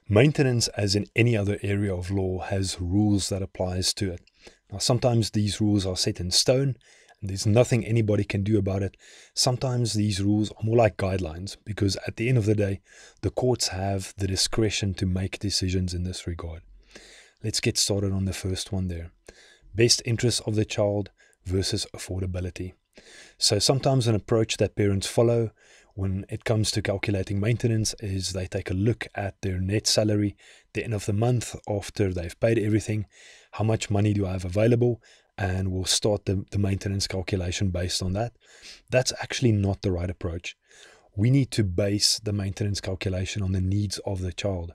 Maintenance, as in any other area of law, has rules that applies to it. Now, sometimes these rules are set in stone, and there's nothing anybody can do about it. Sometimes these rules are more like guidelines, because at the end of the day, the courts have the discretion to make decisions in this regard. Let's get started on the first one there. Best interest of the child versus affordability. So sometimes an approach that parents follow when it comes to calculating maintenance is they take a look at their net salary at the end of the month after they've paid everything. How much money do I have available? And we'll start the maintenance calculation based on that. That's actually not the right approach. We need to base the maintenance calculation on the needs of the child.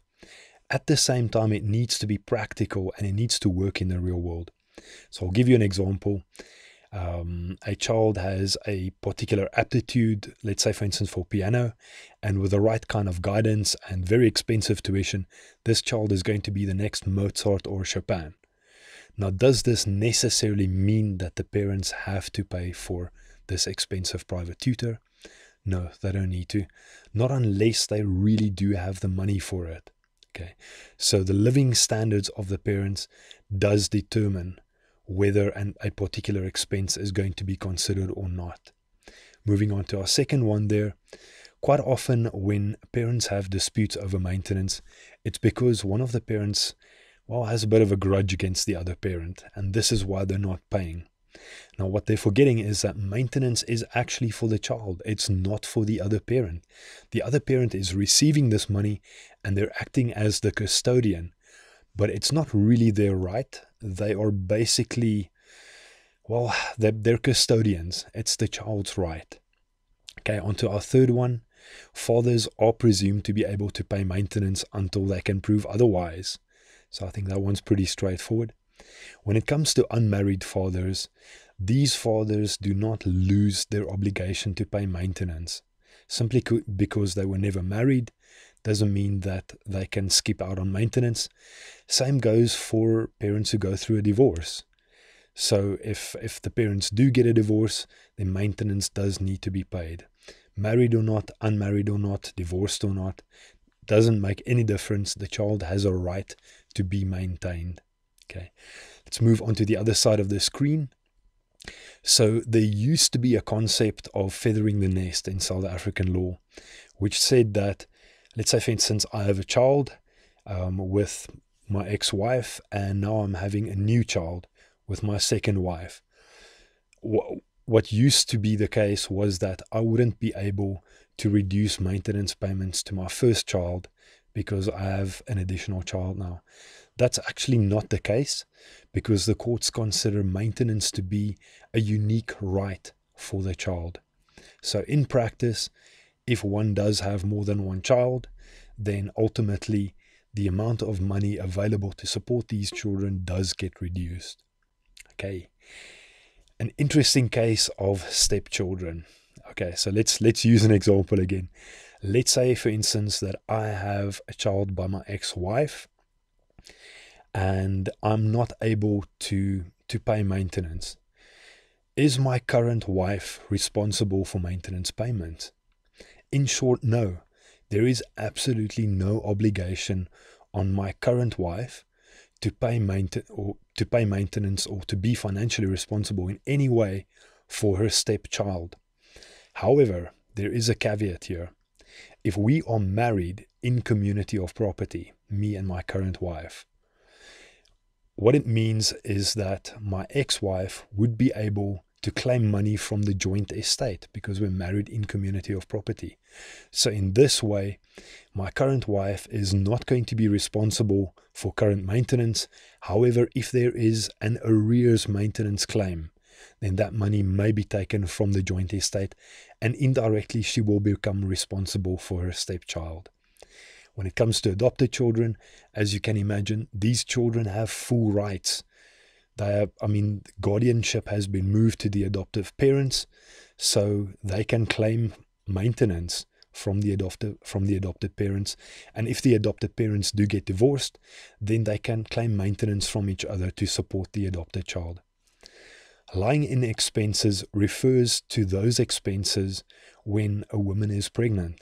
At the same time, it needs to be practical and it needs to work in the real world. So I'll give you an example. A child has a particular aptitude, let's say for instance for piano, and with the right kind of guidance and very expensive tuition, this child is going to be the next Mozart or Chopin. Now, does this necessarily mean that the parents have to pay for this expensive private tutor? No, they don't need to. Not unless they really do have the money for it. Okay, so the living standards of the parents does determine whether a particular expense is going to be considered or not. Moving on to our second one there, quite often when parents have disputes over maintenance, it's because one of the parents, has a bit of a grudge against the other parent, and this is why they're not paying. Now, what they're forgetting is that maintenance is actually for the child. It's not for the other parent. The other parent is receiving this money and they're acting as the custodian. But it's not really their right. They are basically, they're custodians. It's the child's right. Okay, on to our third one. Fathers are presumed to be able to pay maintenance until they can prove otherwise. So I think that one's pretty straightforward. When it comes to unmarried fathers, these fathers do not lose their obligation to pay maintenance. Simply because they were never married doesn't mean that they can skip out on maintenance. Same goes for parents who go through a divorce. So if the parents do get a divorce, then maintenance does need to be paid. Married or not, unmarried or not, divorced or not, doesn't make any difference. The child has a right to be maintained. Okay, let's move on to the other side of the screen. So there used to be a concept of feathering the nest in South African law, which said that, let's say for instance, I have a child with my ex-wife, and now I'm having a new child with my second wife. What used to be the case was that I wouldn't be able to reduce maintenance payments to my first child because I have an additional child now. That's actually not the case, because the courts consider maintenance to be a unique right for the child. So in practice, if one does have more than one child, then ultimately the amount of money available to support these children does get reduced. Okay, an interesting case of stepchildren. Okay, so let's use an example again. Let's say, for instance, that I have a child by my ex-wife, and I'm not able to pay maintenance. Is my current wife responsible for maintenance payments? In short, no. There is absolutely no obligation on my current wife to pay maintenance or to be financially responsible in any way for her stepchild. However, there is a caveat here. If we are married in community of property, me and my current wife, what it means is that my ex-wife would be able to claim money from the joint estate because we're married in community of property. So in this way, my current wife is not going to be responsible for current maintenance. However, if there is an arrears maintenance claim, then that money may be taken from the joint estate, and indirectly she will become responsible for her stepchild. When it comes to adopted children, as you can imagine, these children have full rights. Guardianship has been moved to the adoptive parents, so they can claim maintenance from the adopted parents. And if the adopted parents do get divorced, then they can claim maintenance from each other to support the adopted child. Lying-in expenses refers to those expenses when a woman is pregnant.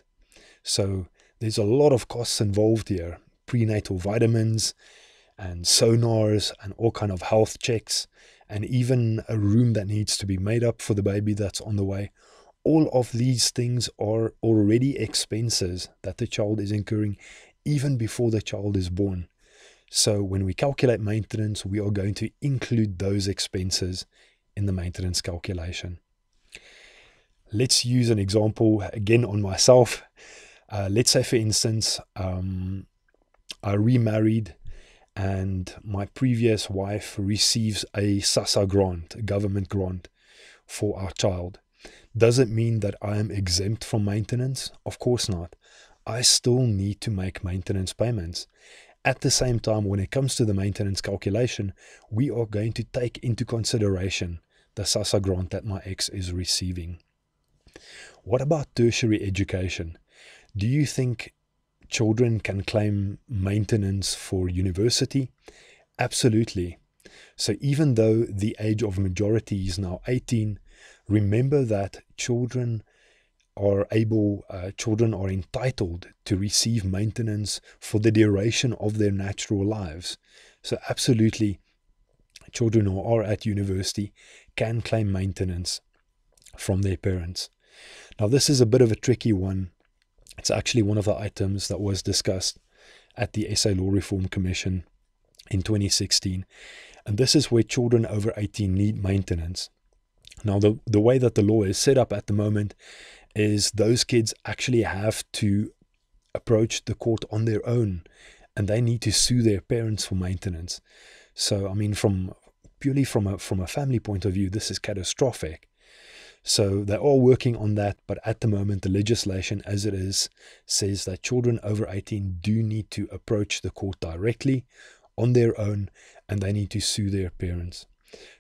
So there's a lot of costs involved here. prenatal vitamins and sonars and all kind of health checks, and even a room that needs to be made up for the baby that's on the way. All of these things are already expenses that the child is incurring even before the child is born. So when we calculate maintenance, we are going to include those expenses in the maintenance calculation. Let's use an example again on myself. Let's say, for instance, I remarried and my previous wife receives a SASSA grant, a government grant for our child. Does it mean that I am exempt from maintenance? Of course not. I still need to make maintenance payments. At the same time, when it comes to the maintenance calculation, we are going to take into consideration the SASSA grant that my ex is receiving. What about tertiary education? Do you think children can claim maintenance for university? Absolutely. So even though the age of majority is now 18, remember that children are entitled to receive maintenance for the duration of their natural lives. So absolutely, children who are at university can claim maintenance from their parents. Now, this is a bit of a tricky one. It's actually one of the items that was discussed at the SA Law Reform Commission in 2016. And this is where children over 18 need maintenance. Now, the way that the law is set up at the moment is those kids actually have to approach the court on their own, and they need to sue their parents for maintenance. So, I mean, purely from a family point of view, this is catastrophic. So they are working on that, but at the moment, the legislation as it is says that children over 18 do need to approach the court directly on their own, and they need to sue their parents.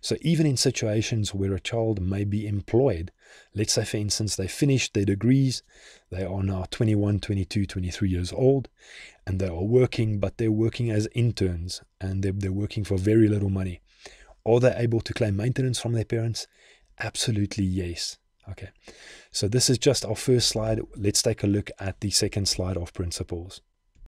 So even in situations where a child may be employed, let's say, for instance, they finished their degrees, they are now 21, 22, 23 years old, and they are working, but they're working as interns, and they're working for very little money. Are they able to claim maintenance from their parents? Absolutely yes. Okay, so this is just our first slide. Let's take a look at the second slide of principles.